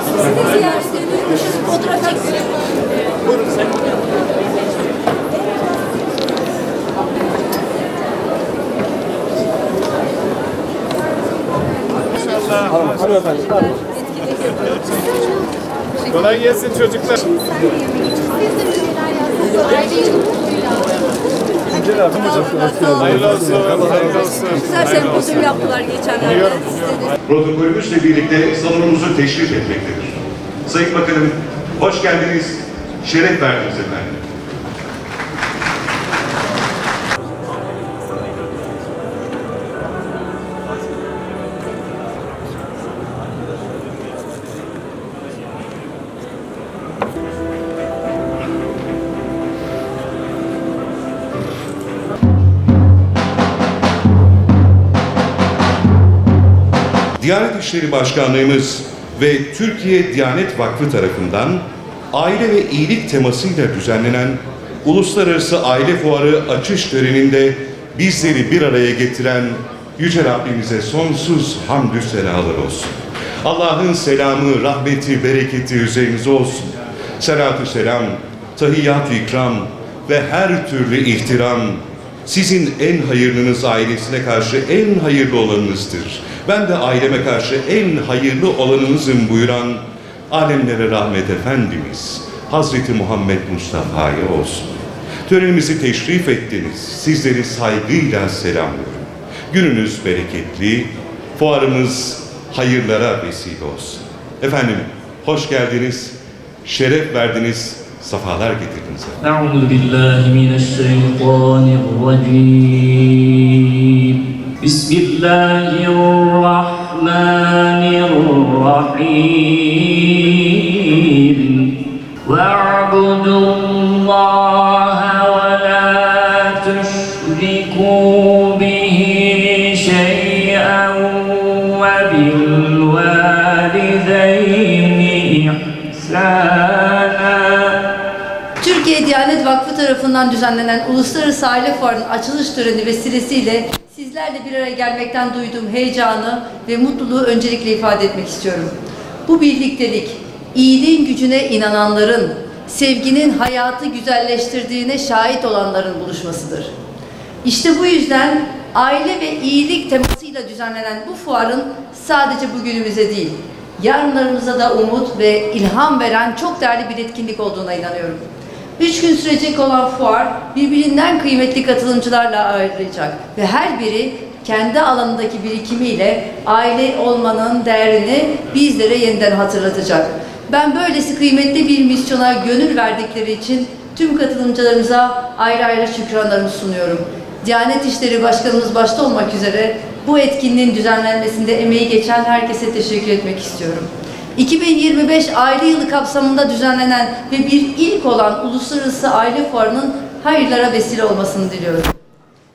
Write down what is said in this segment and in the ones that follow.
Sizi ziyaret ediyoruz. Fotoğraf çekiyoruz. Buyurun sen. İnşallah. Hanımefendi, pardon. Kolay gelsin çocuklar. Hayırlı olsun. Hayırlı olsun. Güzel sempozyum yaptılar geçenlerde. Protokolümüzle birlikte salonumuzu teşrif etmektedir. Sayın Bakanım, hoş geldiniz, şeref verdiniz efendim. Diyanet İşleri Başkanlığımız ve Türkiye Diyanet Vakfı tarafından aile ve iyilik temasıyla düzenlenen Uluslararası Aile Fuarı açış töreninde bizleri bir araya getiren Yüce Rabbimize sonsuz hamdü senalar olsun. Allah'ın selamı, rahmeti, bereketi üzerinize olsun. Selatü selam, tahiyyat-ı ikram ve her türlü ihtiram sizin en hayırlınız ailesine karşı en hayırlı olanınızdır. Ben de aileme karşı en hayırlı olanınızım buyuran alemlere rahmet Efendimiz Hazreti Muhammed Mustafa'ya olsun. Törenimizi teşrif ettiniz. Sizleri saygıyla selamlıyorum. Gününüz bereketli, fuarımız hayırlara vesile olsun. Efendim, hoş geldiniz, şeref verdiniz, safalar getirdiniz. Euzu billahi mineşşeytanirracim. Bismillahirrahmanirrahim. Ve'budullaha ve la tüşrikû bihi şey'en ve bil valideyni ihsâna. Türkiye Diyanet Vakfı tarafından düzenlenen Uluslararası Aile Fuarı'nın açılış töreni vesilesiyle sizlerle bir araya gelmekten duyduğum heyecanı ve mutluluğu öncelikle ifade etmek istiyorum. Bu birliktelik, iyiliğin gücüne inananların, sevginin hayatı güzelleştirdiğine şahit olanların buluşmasıdır. İşte bu yüzden aile ve iyilik temasıyla düzenlenen bu fuarın sadece bugünümüze değil, yarınlarımıza da umut ve ilham veren çok değerli bir etkinlik olduğuna inanıyorum. 3 gün sürecek olan fuar birbirinden kıymetli katılımcılarla ağırlayacak ve her biri kendi alanındaki birikimiyle aile olmanın değerini bizlere yeniden hatırlatacak. Ben böylesi kıymetli bir misyona gönül verdikleri için tüm katılımcılarımıza ayrı ayrı şükranlarımı sunuyorum. Diyanet İşleri Başkanımız başta olmak üzere bu etkinliğin düzenlenmesinde emeği geçen herkese teşekkür etmek istiyorum. 2025 Aile Yılı kapsamında düzenlenen ve bir ilk olan Uluslararası Aile Fuarı'nın hayırlara vesile olmasını diliyorum.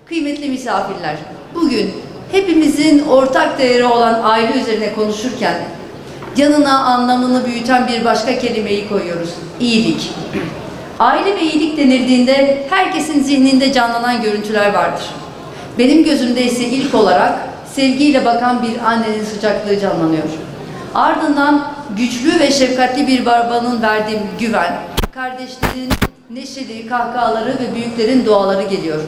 Kıymetli misafirler, bugün hepimizin ortak değeri olan aile üzerine konuşurken yanına anlamını büyüten bir başka kelimeyi koyuyoruz: iyilik. Aile ve iyilik denildiğinde herkesin zihninde canlanan görüntüler vardır. Benim gözümde ise ilk olarak sevgiyle bakan bir annenin sıcaklığı canlanıyor. Ardından güçlü ve şefkatli bir babanın verdiği güven, kardeşlerin neşeli kahkahaları ve büyüklerin duaları geliyor.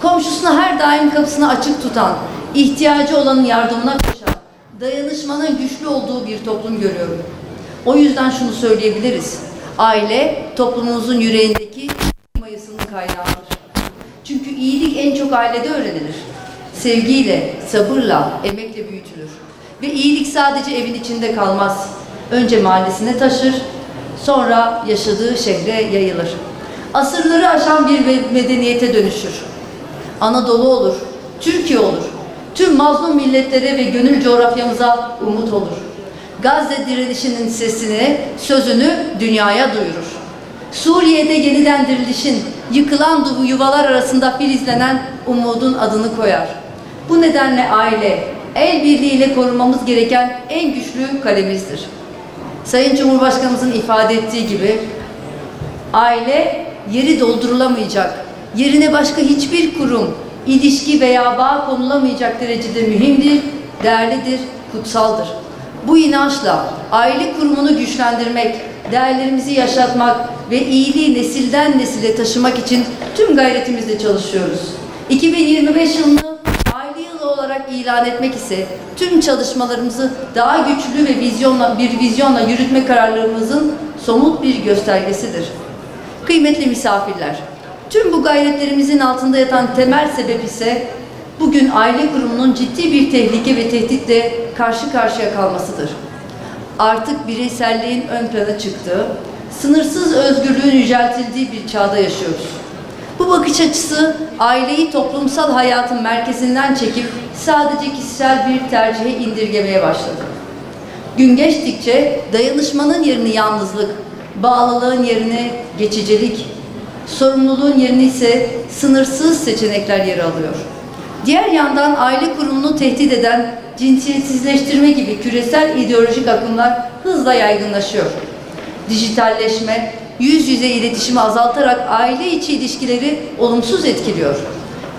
Komşusuna her daim kapısını açık tutan, ihtiyacı olanın yardımına koşan, dayanışmanın güçlü olduğu bir toplum görüyorum. O yüzden şunu söyleyebiliriz: aile toplumumuzun yüreğindeki mayasının kaynağıdır. Çünkü iyilik en çok ailede öğrenilir. Sevgiyle, sabırla, emekle büyütülür. Ve iyilik sadece evin içinde kalmaz. Önce mahallesine taşır, sonra yaşadığı şehre yayılır. Asırları aşan bir medeniyete dönüşür. Anadolu olur, Türkiye olur. Tüm mazlum milletlere ve gönül coğrafyamıza umut olur. Gazze direnişinin sesini, sözünü dünyaya duyurur. Suriye'de yeniden dirilişin, yıkılan yuvalar arasında filizlenen umudun adını koyar. Bu nedenle aile, el birliğiyle korunmamız gereken en güçlü kalemizdir. Sayın Cumhurbaşkanımızın ifade ettiği gibi, aile yeri doldurulamayacak, yerine başka hiçbir kurum, ilişki veya bağ konulamayacak derecede mühimdir, değerlidir kutsaldır. Bu inançla aile kurumunu güçlendirmek, değerlerimizi yaşatmak ve iyiliği nesilden nesile taşımak için tüm gayretimizle çalışıyoruz. 2025 yılını aile yılı olarak ilan etmek ise tüm çalışmalarımızı daha güçlü ve vizyonla yürütme kararlılığımızın somut bir göstergesidir. Kıymetli misafirler, tüm bu gayretlerimizin altında yatan temel sebep ise bugün aile kurumunun ciddi bir tehlike ve tehditle karşı karşıya kalmasıdır. Artık bireyselliğin ön plana çıktığı, sınırsız özgürlüğün yüceltildiği bir çağda yaşıyoruz. Bu bakış açısı aileyi toplumsal hayatın merkezinden çekip sadece kişisel bir tercihe indirgemeye başladı. Gün geçtikçe dayanışmanın yerini yalnızlık, bağlılığın yerine geçicilik, sorumluluğun yerini ise sınırsız seçenekler yer alıyor. Diğer yandan aile kurumunu tehdit eden cinsiyetsizleştirme gibi küresel ideolojik akımlar hızla yaygınlaşıyor. Dijitalleşme, yüz yüze iletişimi azaltarak aile içi ilişkileri olumsuz etkiliyor.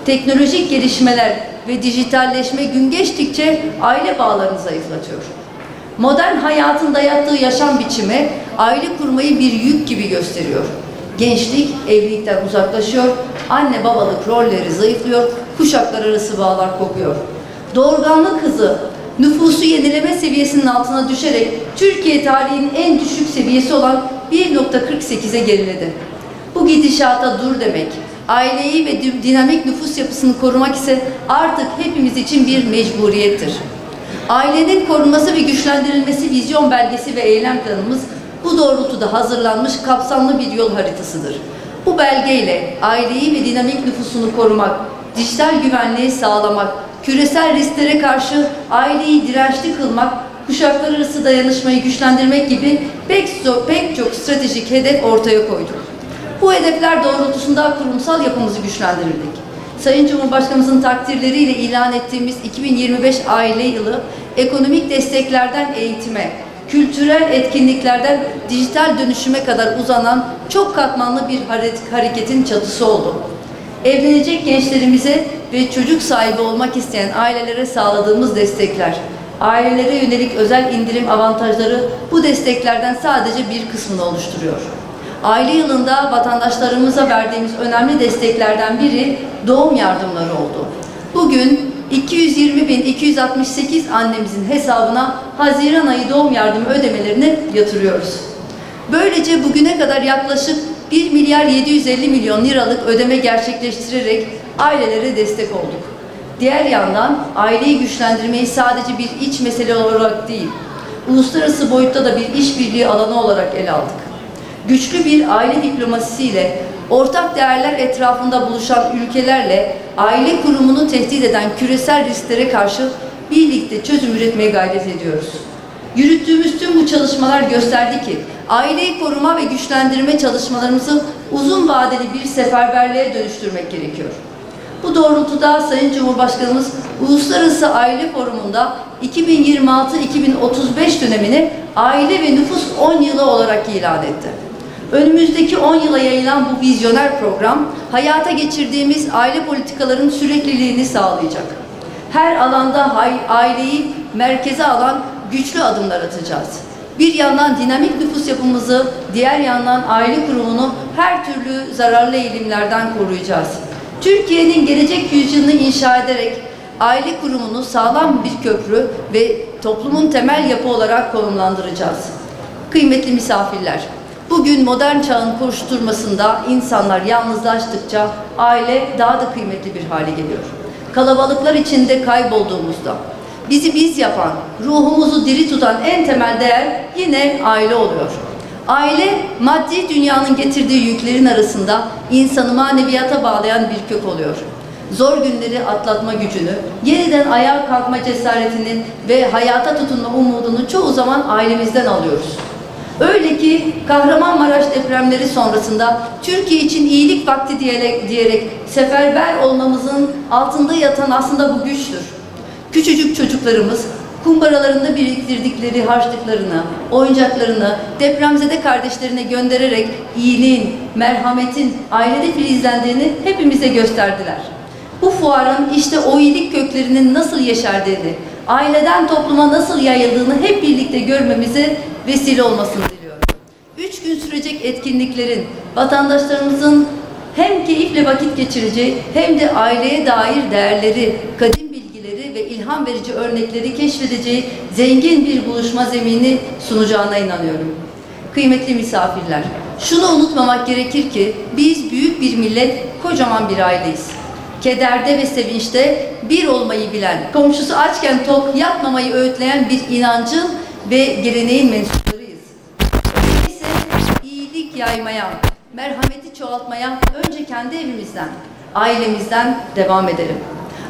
Teknolojik gelişmeler ve dijitalleşme gün geçtikçe aile bağlarını zayıflatıyor. Modern hayatın dayattığı yaşam biçimi aile kurmayı bir yük gibi gösteriyor. Gençlik evlilikten uzaklaşıyor, anne babalık rolleri zayıflıyor, kuşaklar arası bağlar kopuyor. Doğurganlık hızı nüfusu yenileme seviyesinin altına düşerek Türkiye tarihinin en düşük seviyesi olan 1.48'e geriledi. Bu gidişata dur demek, aileyi ve dinamik nüfus yapısını korumak ise artık hepimiz için bir mecburiyettir. Ailenin korunması ve güçlendirilmesi vizyon belgesi ve eylem planımız bu doğrultuda hazırlanmış kapsamlı bir yol haritasıdır. Bu belgeyle aileyi ve dinamik nüfusunu korumak, dijital güvenliği sağlamak, küresel risklere karşı aileyi dirençli kılmak, kuşaklar arası dayanışmayı güçlendirmek gibi pek çok stratejik hedef ortaya koyduk. Bu hedefler doğrultusunda kurumsal yapımızı güçlendirdik. Sayın Cumhurbaşkanımızın takdirleriyle ilan ettiğimiz 2025 aile yılı, ekonomik desteklerden eğitime, kültürel etkinliklerden dijital dönüşüme kadar uzanan çok katmanlı bir hareketin çatısı oldu. Evlenecek gençlerimize ve çocuk sahibi olmak isteyen ailelere sağladığımız destekler, ailelere yönelik özel indirim avantajları bu desteklerden sadece bir kısmını oluşturuyor. Aile yılında vatandaşlarımıza verdiğimiz önemli desteklerden biri doğum yardımları oldu. Bugün 220.268 annemizin hesabına Haziran ayı doğum yardımı ödemelerini yatırıyoruz. Böylece bugüne kadar yaklaşık 1 milyar 750 milyon liralık ödeme gerçekleştirerek ailelere destek olduk. Diğer yandan aileyi güçlendirmeyi sadece bir iç mesele olarak değil, uluslararası boyutta da bir işbirliği alanı olarak ele aldık. Güçlü bir aile diplomasisiyle, ortak değerler etrafında buluşan ülkelerle aile kurumunu tehdit eden küresel risklere karşı birlikte çözüm üretmeye gayret ediyoruz. Yürüttüğümüz tüm bu çalışmalar gösterdi ki aileyi koruma ve güçlendirme çalışmalarımızı uzun vadeli bir seferberliğe dönüştürmek gerekiyor. Bu doğrultuda Sayın Cumhurbaşkanımız Uluslararası Aile Forumu'nda 2026-2035 dönemini aile ve nüfus 10 yılı olarak ilan etti. Önümüzdeki 10 yıla yayılan bu vizyoner program, hayata geçirdiğimiz aile politikalarının sürekliliğini sağlayacak. Her alanda aileyi merkeze alan güçlü adımlar atacağız. Bir yandan dinamik nüfus yapımızı, diğer yandan aile kurumunu her türlü zararlı eğilimlerden koruyacağız. Türkiye'nin gelecek yüzyılını inşa ederek aile kurumunu sağlam bir köprü ve toplumun temel yapı olarak konumlandıracağız. Kıymetli misafirler, bugün modern çağın koşturmasında insanlar yalnızlaştıkça aile daha da kıymetli bir hale geliyor. Kalabalıklar içinde kaybolduğumuzda bizi biz yapan, ruhumuzu diri tutan en temel değer yine aile oluyor. Aile, maddi dünyanın getirdiği yüklerin arasında insanı maneviyata bağlayan bir kök oluyor. Zor günleri atlatma gücünü, yeniden ayağa kalkma cesaretinin ve hayata tutunma umudunu çoğu zaman ailemizden alıyoruz. Öyle ki Kahramanmaraş depremleri sonrasında Türkiye için iyilik vakti diyerek seferber olmamızın altında yatan aslında bu güçtür. Küçücük çocuklarımız kumbaralarında biriktirdikleri harçlıklarını, oyuncaklarını depremzede kardeşlerine göndererek iyiliğin, merhametin ailede filizlendiğini hepimize gösterdiler. Bu fuarın işte o iyilik köklerinin nasıl yeşerdiğini, aileden topluma nasıl yayıldığını hep birlikte görmemize vesile olmasını diliyorum. 3 gün sürecek etkinliklerin vatandaşlarımızın hem keyifle vakit geçireceği hem de aileye dair değerleri, kadim bilgileri ve ilham verici örnekleri keşfedeceği zengin bir buluşma zemini sunacağına inanıyorum. Kıymetli misafirler, şunu unutmamak gerekir ki biz büyük bir millet, kocaman bir aileyiz. Kederde ve sevinçte bir olmayı bilen, komşusu açken tok yapmamayı öğütleyen bir inancın ve geleneğin mensuplarıyız. Öyleyse iyilik yaymaya, merhameti çoğaltmaya önce kendi evimizden, ailemizden devam edelim.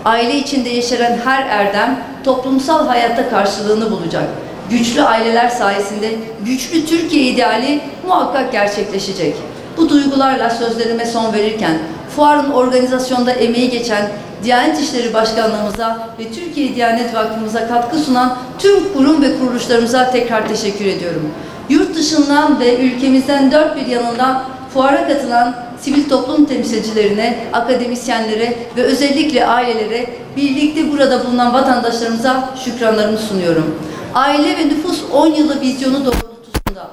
Aile içinde yeşeren her erdem toplumsal hayatta karşılığını bulacak. Güçlü aileler sayesinde güçlü Türkiye ideali muhakkak gerçekleşecek. Bu duygularla sözlerime son verirken fuarın organizasyonda emeği geçen Diyanet İşleri Başkanlığımıza ve Türkiye Diyanet Vakfımıza katkı sunan tüm kurum ve kuruluşlarımıza tekrar teşekkür ediyorum. Yurt dışından ve ülkemizden dört bir yanından fuara katılan sivil toplum temsilcilerine, akademisyenlere ve özellikle ailelere, birlikte burada bulunan vatandaşlarımıza şükranlarımı sunuyorum. Aile ve nüfus 10 yılı vizyonu doğrultusunda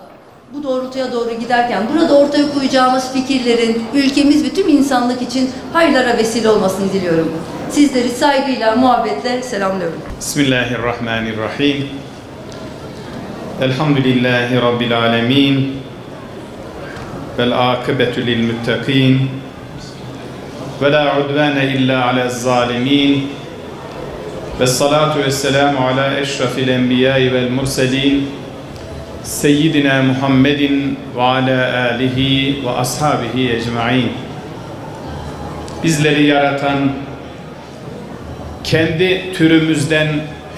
bu doğrultuya doğru giderken burada ortaya koyacağımız fikirlerin ülkemiz ve tüm insanlık için hayırlara vesile olmasını diliyorum. Sizleri saygıyla, muhabbetle selamlıyorum. Bismillahirrahmanirrahim. Elhamdülillahi Rabbil alemin. Vel akıbetü lil muttaqin. Ve la udvane illa alel zalimin. Ve salatu ve selamu ala eşrafil enbiyai vel murselin. Seyyidina Muhammedin ve ala alihi ve ashabihi ecmain. Bizleri yaratan, kendi türümüzden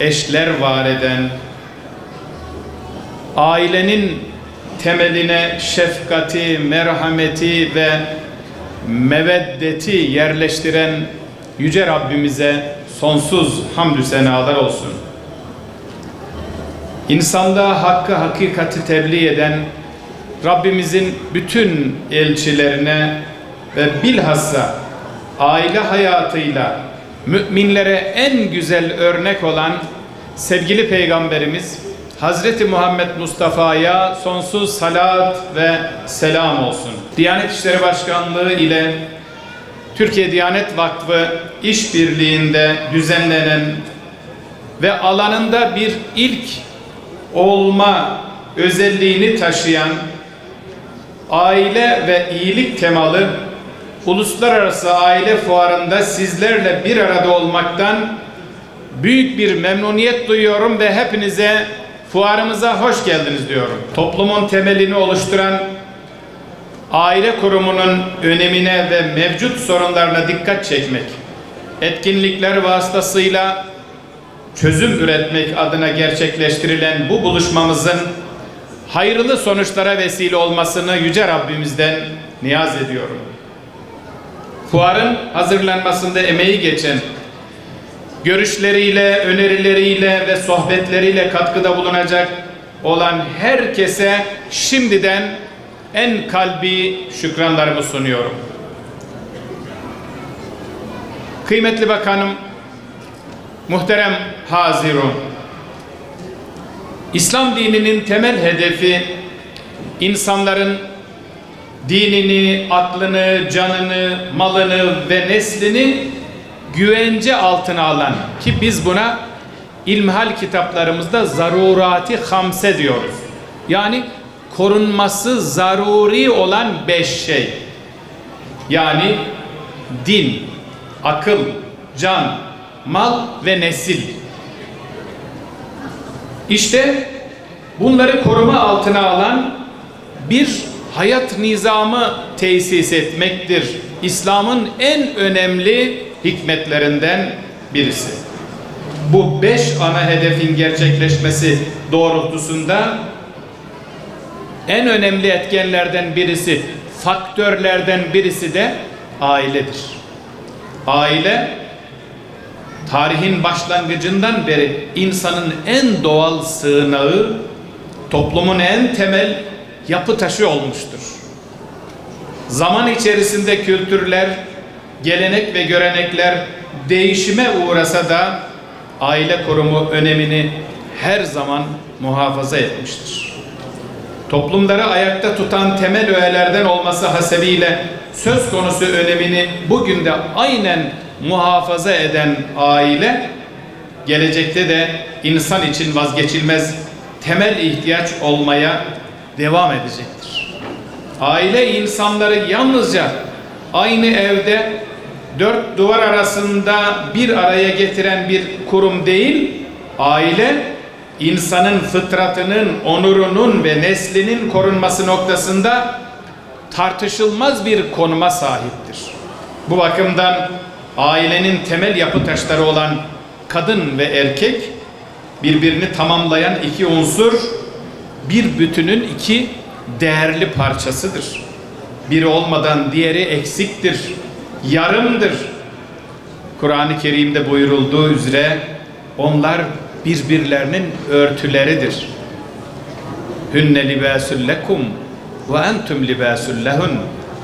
eşler var eden, ailenin temeline şefkati, merhameti ve meveddeti yerleştiren Yüce Rabbimize sonsuz hamdü senalar olsun. İnsanda hakkı, hakikati tebliğ eden Rabbimizin bütün elçilerine ve bilhassa aile hayatıyla müminlere en güzel örnek olan sevgili Peygamberimiz Hazreti Muhammed Mustafa'ya sonsuz salat ve selam olsun. Diyanet İşleri Başkanlığı ile Türkiye Diyanet Vakfı işbirliğinde düzenlenen ve alanında bir ilk olma özelliğini taşıyan aile ve iyilik temalı Uluslararası Aile Fuarı'nda sizlerle bir arada olmaktan büyük bir memnuniyet duyuyorum ve hepinize fuarımıza hoş geldiniz diyorum. Toplumun temelini oluşturan aile kurumunun önemine ve mevcut sorunlarına dikkat çekmek, etkinlikler vasıtasıyla çözüm üretmek adına gerçekleştirilen bu buluşmamızın hayırlı sonuçlara vesile olmasını Yüce Rabbimizden niyaz ediyorum. Fuarın hazırlanmasında emeği geçen, görüşleriyle, önerileriyle ve sohbetleriyle katkıda bulunacak olan herkese şimdiden en kalbi şükranlarımı sunuyorum. Kıymetli Bakanım, muhterem hazirun, İslam dininin temel hedefi insanların dinini, aklını, canını, malını ve neslini güvence altına alan, ki biz buna ilmihal kitaplarımızda zarurati hamse diyoruz. Yani korunması zaruri olan 5 şey. Yani din, akıl, can, mal ve nesil. İşte bunları koruma altına alan bir hayat nizamı tesis etmektir İslam'ın en önemli hikmetlerinden birisi. Bu 5 ana hedefin gerçekleşmesi doğrultusunda en önemli etkenlerden birisi, faktörlerden birisi de ailedir. Aile, tarihin başlangıcından beri insanın en doğal sığınağı, toplumun en temel yapı taşı olmuştur. Zaman içerisinde kültürler, gelenek ve görenekler değişime uğrasa da aile kurumu önemini her zaman muhafaza etmiştir. Toplumları ayakta tutan temel öğelerden olması hasebiyle söz konusu önemini bugün de aynen muhafaza eden aile, gelecekte de insan için vazgeçilmez temel ihtiyaç olmaya devam edecektir. Aile insanları yalnızca aynı evde dört duvar arasında bir araya getiren bir kurum değil, aile insanın fıtratının, onurunun ve neslinin korunması noktasında tartışılmaz bir konuma sahiptir. Bu bakımdan ailenin temel yapı taşları olan kadın ve erkek birbirini tamamlayan iki unsur, bir bütünün iki değerli parçasıdır. Biri olmadan diğeri eksiktir, yarımdır. Kur'an-ı Kerim'de buyurulduğu üzere onlar birbirlerinin örtüleridir. Hünne libâsül lekum ve entüm libâsül lehun.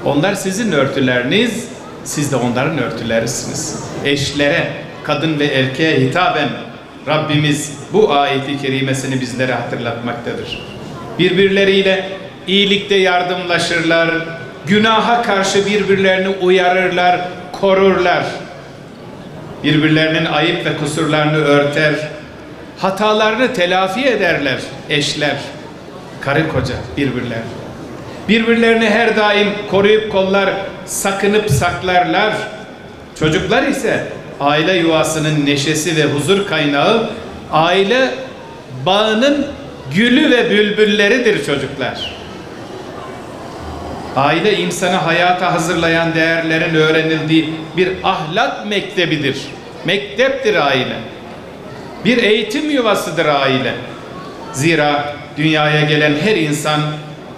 Onlar sizin örtüleriniz, siz de onların örtülerisiniz. Eşlere, kadın ve erkeğe hitaben Rabbimiz bu ayeti kerimesini bizlere hatırlatmaktadır. Birbirleriyle iyilikte yardımlaşırlar, günaha karşı birbirlerini uyarırlar, korurlar. Birbirlerinin ayıp ve kusurlarını örter, hatalarını telafi ederler eşler, karı koca birbirler. Birbirlerini her daim koruyup kollar, sakınıp saklarlar. Çocuklar ise aile yuvasının neşesi ve huzur kaynağı, aile bağının gülü ve bülbülleridir çocuklar. Aile insanı hayata hazırlayan değerlerin öğrenildiği bir ahlak mektebidir. Mekteptir aile. Bir eğitim yuvasıdır aile. Zira dünyaya gelen her insan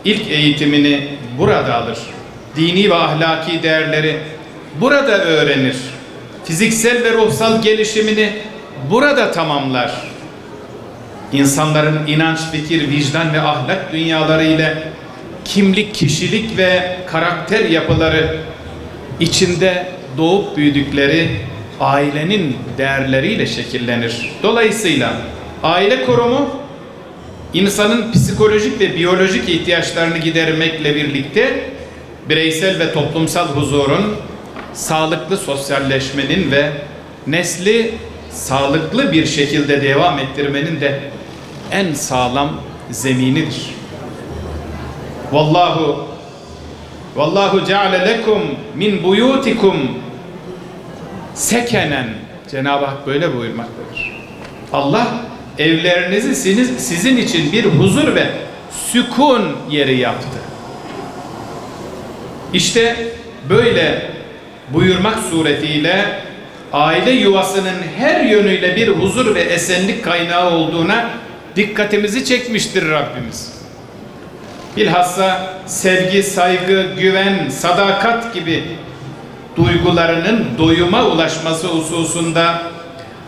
ilk eğitimini burada alır. Dini ve ahlaki değerleri burada öğrenir. Fiziksel ve ruhsal gelişimini burada tamamlar. İnsanların inanç, fikir, vicdan ve ahlak dünyaları ile kimlik, kişilik ve karakter yapıları içinde doğup büyüdükleri ailenin değerleriyle şekillenir. Dolayısıyla aile kurumu insanın psikolojik ve biyolojik ihtiyaçlarını gidermekle birlikte bireysel ve toplumsal huzurun, sağlıklı sosyalleşmenin ve nesli sağlıklı bir şekilde devam ettirmenin de en sağlam zeminidir. Vallahu ceale lekum min buyutikum sekenen. Cenab-ı Hak böyle buyurmaktadır. Allah evlerinizi sizin için bir huzur ve sükun yeri yaptı. İşte böyle buyurmak suretiyle aile yuvasının her yönüyle bir huzur ve esenlik kaynağı olduğuna dikkatimizi çekmiştir Rabbimiz. Bilhassa sevgi, saygı, güven, sadakat gibi duygularının doyuma ulaşması hususunda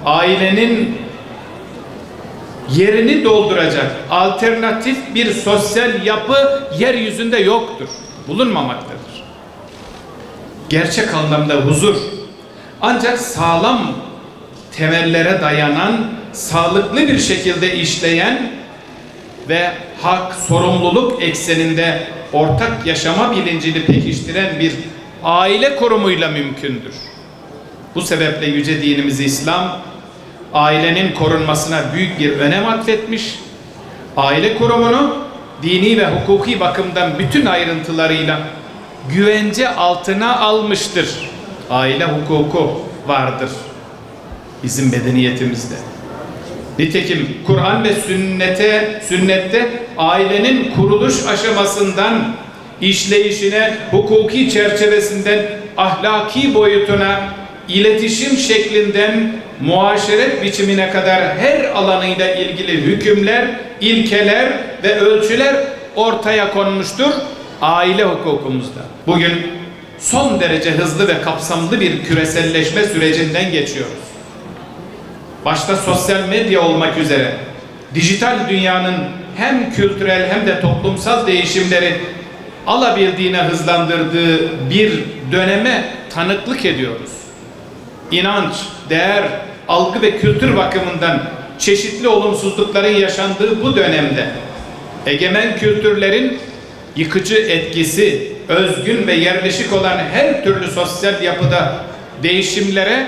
ailenin yerini dolduracak alternatif bir sosyal yapı yeryüzünde yoktur, bulunmamaktadır. Gerçek anlamda huzur ancak sağlam temellere dayanan, sağlıklı bir şekilde işleyen ve hak, sorumluluk ekseninde ortak yaşama bilincini pekiştiren bir aile kurumuyla mümkündür. Bu sebeple yüce dinimiz İslam, ailenin korunmasına büyük bir önem atfetmiş, aile kurumunu dini ve hukuki bakımdan bütün ayrıntılarıyla güvence altına almıştır. Aile hukuku vardır bizim medeniyetimizde. Nitekim Kur'an ve sünnette ailenin kuruluş aşamasından işleyişine, hukuki çerçevesinden ahlaki boyutuna, iletişim şeklinden muaşeret biçimine kadar her alanıyla ilgili hükümler, ilkeler ve ölçüler ortaya konmuştur aile hukukumuzda. Bugün son derece hızlı ve kapsamlı bir küreselleşme sürecinden geçiyoruz. Başta sosyal medya olmak üzere dijital dünyanın hem kültürel hem de toplumsal değişimleri alabildiğine hızlandırdığı bir döneme tanıklık ediyoruz. İnanç, değer, algı ve kültür bakımından çeşitli olumsuzlukların yaşandığı bu dönemde egemen kültürlerin yıkıcı etkisi, özgün ve yerleşik olan her türlü sosyal yapıda değişimlere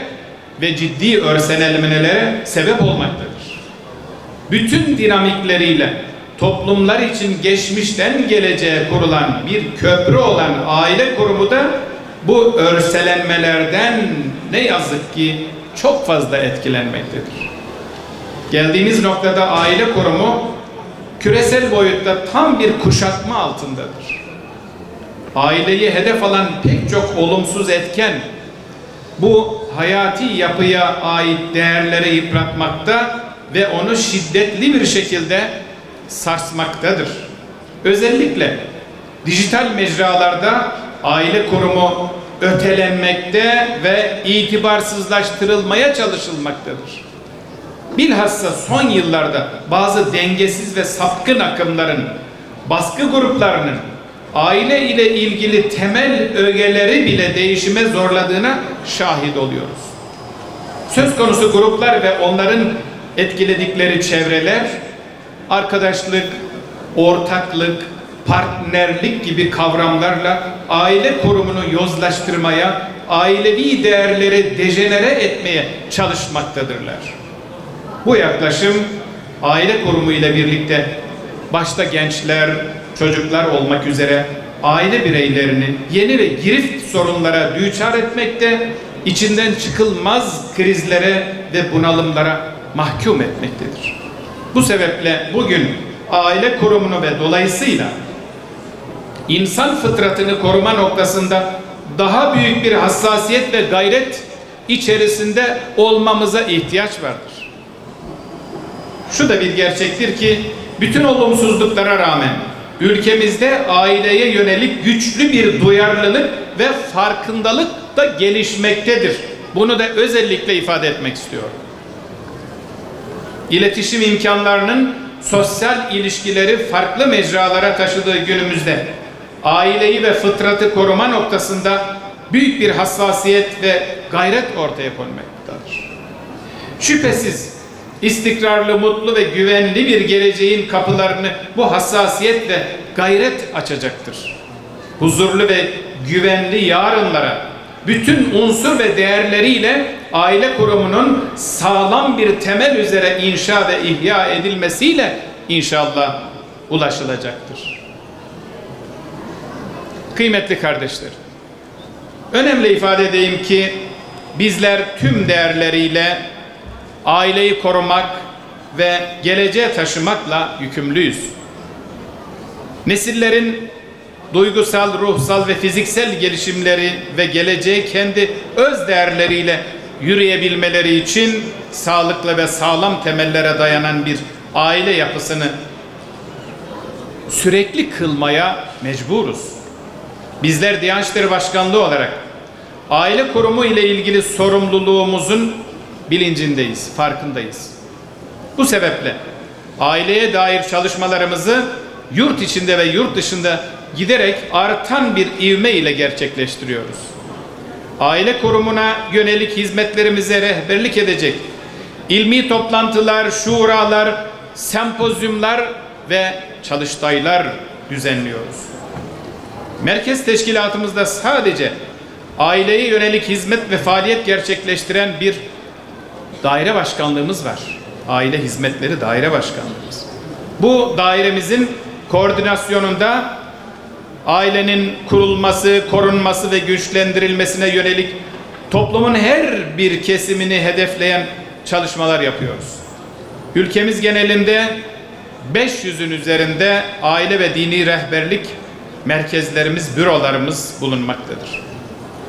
ve ciddi örselenmelere sebep olmaktadır. Bütün dinamikleriyle toplumlar için geçmişten geleceğe kurulan bir köprü olan aile kurumu da bu örselenmelerden ne yazık ki çok fazla etkilenmektedir. Geldiğimiz noktada aile kurumu küresel boyutta tam bir kuşatma altındadır. Aileyi hedef alan pek çok olumsuz etken bu hayati yapıya ait değerleri yıpratmakta ve onu şiddetli bir şekilde sarsmaktadır. Özellikle dijital mecralarda aile kurumu ötelenmekte ve itibarsızlaştırılmaya çalışılmaktadır. Bilhassa son yıllarda bazı dengesiz ve sapkın akımların, baskı gruplarının aile ile ilgili temel ögeleri bile değişime zorladığına şahit oluyoruz. Söz konusu gruplar ve onların etkiledikleri çevreler, arkadaşlık, ortaklık, partnerlik gibi kavramlarla aile kurumunu yozlaştırmaya, ailevi değerleri dejenere etmeye çalışmaktadırlar. Bu yaklaşım aile kurumu ile birlikte başta gençler, çocuklar olmak üzere aile bireylerini yeni ve girift sorunlara düçar etmekte, içinden çıkılmaz krizlere ve bunalımlara mahkum etmektedir. Bu sebeple bugün aile kurumunu ve dolayısıyla insan fıtratını koruma noktasında daha büyük bir hassasiyet ve gayret içerisinde olmamıza ihtiyaç vardır. Şu da bir gerçektir ki bütün olumsuzluklara rağmen ülkemizde aileye yönelik güçlü bir duyarlılık ve farkındalık da gelişmektedir. Bunu da özellikle ifade etmek istiyorum. İletişim imkanlarının sosyal ilişkileri farklı mecralara taşıdığı günümüzde aileyi ve fıtratı koruma noktasında büyük bir hassasiyet ve gayret ortaya konmaktadır. Şüphesiz istikrarlı, mutlu ve güvenli bir geleceğin kapılarını bu hassasiyet ve gayret açacaktır. Huzurlu ve güvenli yarınlara bütün unsur ve değerleriyle aile kurumunun sağlam bir temel üzere inşa ve ihya edilmesiyle inşallah ulaşılacaktır. Kıymetli kardeşler, önemli ifade edeyim ki bizler tüm değerleriyle aileyi korumak ve geleceğe taşımakla yükümlüyüz. Nesillerin duygusal, ruhsal ve fiziksel gelişimleri ve geleceğe kendi öz değerleriyle yürüyebilmeleri için sağlıklı ve sağlam temellere dayanan bir aile yapısını sürekli kılmaya mecburuz. Bizler Diyanet İşleri Başkanlığı olarak aile kurumu ile ilgili sorumluluğumuzun bilincindeyiz, farkındayız. Bu sebeple aileye dair çalışmalarımızı yurt içinde ve yurt dışında giderek artan bir ivme ile gerçekleştiriyoruz. Aile kurumuna yönelik hizmetlerimize rehberlik edecek ilmi toplantılar, şuralar, sempozyumlar ve çalıştaylar düzenliyoruz. Merkez teşkilatımızda sadece aileye yönelik hizmet ve faaliyet gerçekleştiren bir daire başkanlığımız var. Aile Hizmetleri Daire Başkanlığımız. Bu dairemizin koordinasyonunda ailenin kurulması, korunması ve güçlendirilmesine yönelik toplumun her bir kesimini hedefleyen çalışmalar yapıyoruz. Ülkemiz genelinde 500'ün üzerinde aile ve dini rehberlik merkezlerimiz, bürolarımız bulunmaktadır.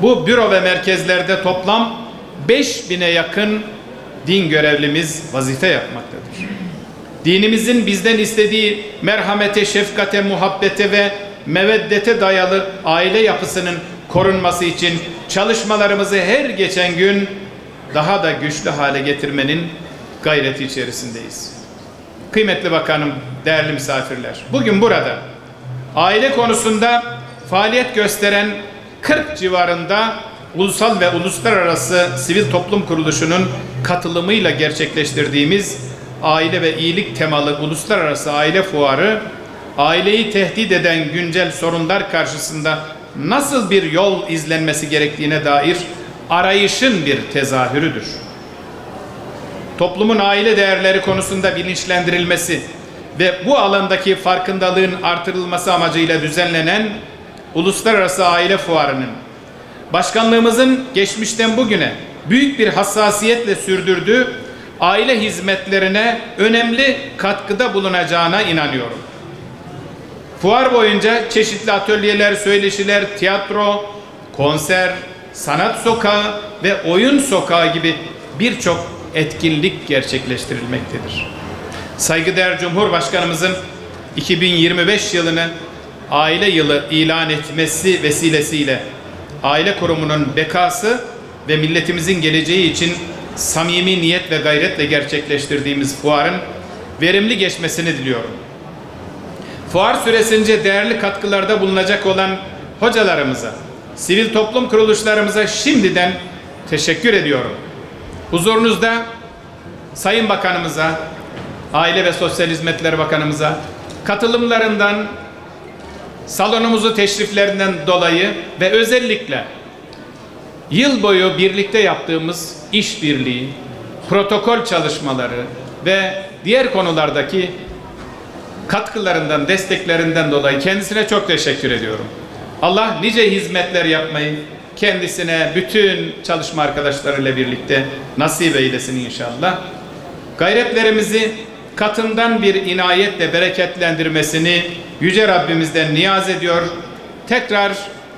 Bu büro ve merkezlerde toplam 5000'e yakın din görevlimiz vazife yapmaktadır. Dinimizin bizden istediği merhamete, şefkate, muhabbete ve meveddete dayalı aile yapısının korunması için çalışmalarımızı her geçen gün daha da güçlü hale getirmenin gayreti içerisindeyiz. Kıymetli bakanım, değerli misafirler, bugün burada aile konusunda faaliyet gösteren 40 civarında ulusal ve uluslararası sivil toplum kuruluşunun katılımıyla gerçekleştirdiğimiz aile ve iyilik temalı uluslararası aile fuarı, aileyi tehdit eden güncel sorunlar karşısında nasıl bir yol izlenmesi gerektiğine dair arayışın bir tezahürüdür. Toplumun aile değerleri konusunda bilinçlendirilmesi ve bu alandaki farkındalığın artırılması amacıyla düzenlenen Uluslararası Aile Fuarı'nın başkanlığımızın geçmişten bugüne büyük bir hassasiyetle sürdürdüğü aile hizmetlerine önemli katkıda bulunacağına inanıyorum. Fuar boyunca çeşitli atölyeler, söyleşiler, tiyatro, konser, sanat sokağı ve oyun sokağı gibi birçok etkinlik gerçekleştirilmektedir. Saygıdeğer Cumhurbaşkanımızın 2025 yılını aile yılı ilan etmesi vesilesiyle aile kurumunun bekası ve milletimizin geleceği için samimi niyet ve gayretle gerçekleştirdiğimiz fuarın verimli geçmesini diliyorum. Fuar süresince değerli katkılarda bulunacak olan hocalarımıza, sivil toplum kuruluşlarımıza şimdiden teşekkür ediyorum. Huzurunuzda Sayın Bakanımıza, Aile ve Sosyal Hizmetler Bakanımıza katılımlarından, salonumuzu teşriflerinden dolayı ve özellikle yıl boyu birlikte yaptığımız işbirliği, protokol çalışmaları ve diğer konulardaki katkılarından, desteklerinden dolayı kendisine çok teşekkür ediyorum. Allah nice hizmetler yapmayı kendisine, bütün çalışma arkadaşlarıyla birlikte nasip eylesin inşallah. Gayretlerimizi katından bir inayetle bereketlendirmesini Yüce Rabbimizden niyaz ediyor. Tekrar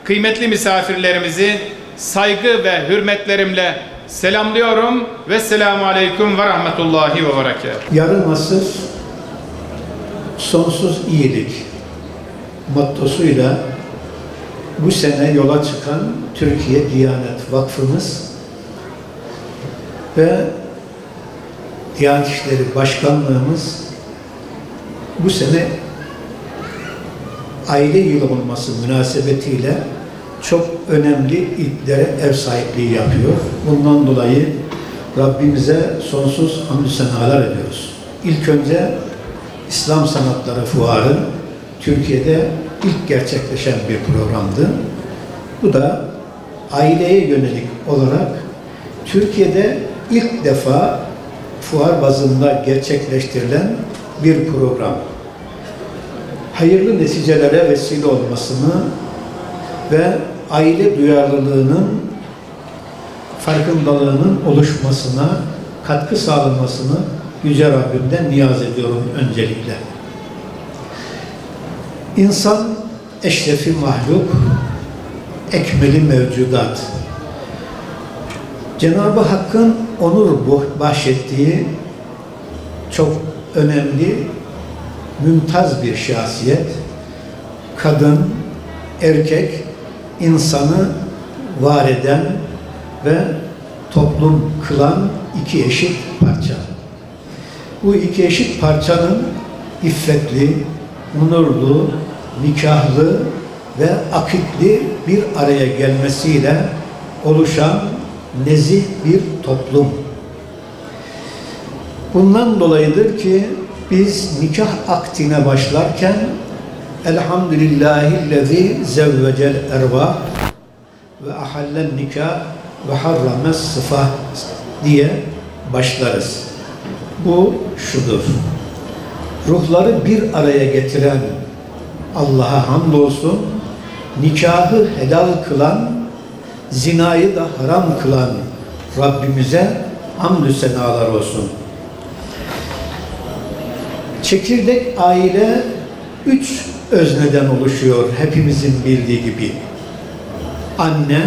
kıymetli misafirlerimizi saygı ve hürmetlerimle selamlıyorum. Vesselamu aleyküm ve rahmetullahi ve berekatuhu. Yarım asır sonsuz iyilik mottosuyla bu sene yola çıkan Türkiye Diyanet Vakfımız ve Diyanet İşleri Başkanlığımız bu sene aile yılı olması münasebetiyle çok önemli ilklere ev sahipliği yapıyor. Bundan dolayı Rabbimize sonsuz hamdü senalar ediyoruz. İlk önce İslam Sanatları Fuarı Türkiye'de ilk gerçekleşen bir programdı. Bu da aileye yönelik olarak Türkiye'de ilk defa fuar bazında gerçekleştirilen bir program. Hayırlı neticelere vesile olmasını ve aile duyarlılığının, farkındalığının oluşmasına katkı sağlamasını Yüce Rabbimden niyaz ediyorum öncelikle. İnsan eşrefi mahluk, ekmeli mevcudat. Cenab-ı Hakk'ın onur bahşettiği çok önemli, mümtaz bir şahsiyet. Kadın, erkek, insanı var eden ve toplum kılan iki eşit parça. Bu iki eşit parçanın iffetli, onurlu, nikahlı ve akitli bir araya gelmesiyle oluşan nezih bir toplum. Bundan dolayıdır ki biz nikah akdine başlarken Elhamdülillahillezî zevvecel ervah ve ahallen nikah ve harrames sıfah diye başlarız. Bu şudur: ruhları bir araya getiren Allah'a hamdolsun, nikahı helal kılan, zinayı da haram kılan Rabbimize hamdü senalar olsun. Çekirdek aile 3 özneden oluşuyor hepimizin bildiği gibi. Anne,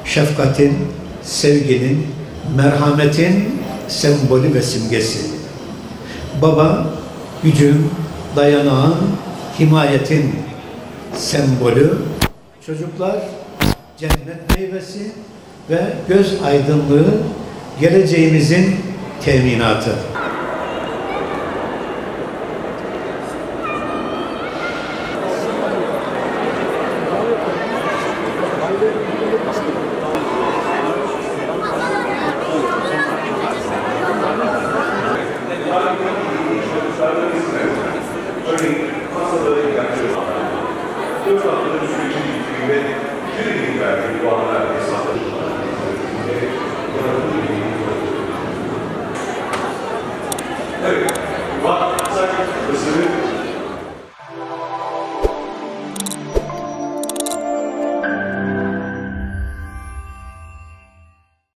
şefkatin, sevginin, merhametin sembolü ve simgesi. Baba, gücün, dayanağın, himayetin sembolü. Çocuklar, cennet meyvesi ve göz aydınlığı, geleceğimizin teminatı. TÜİK'in verdiği puanlar hesaplaşmalar. Evet, vakfı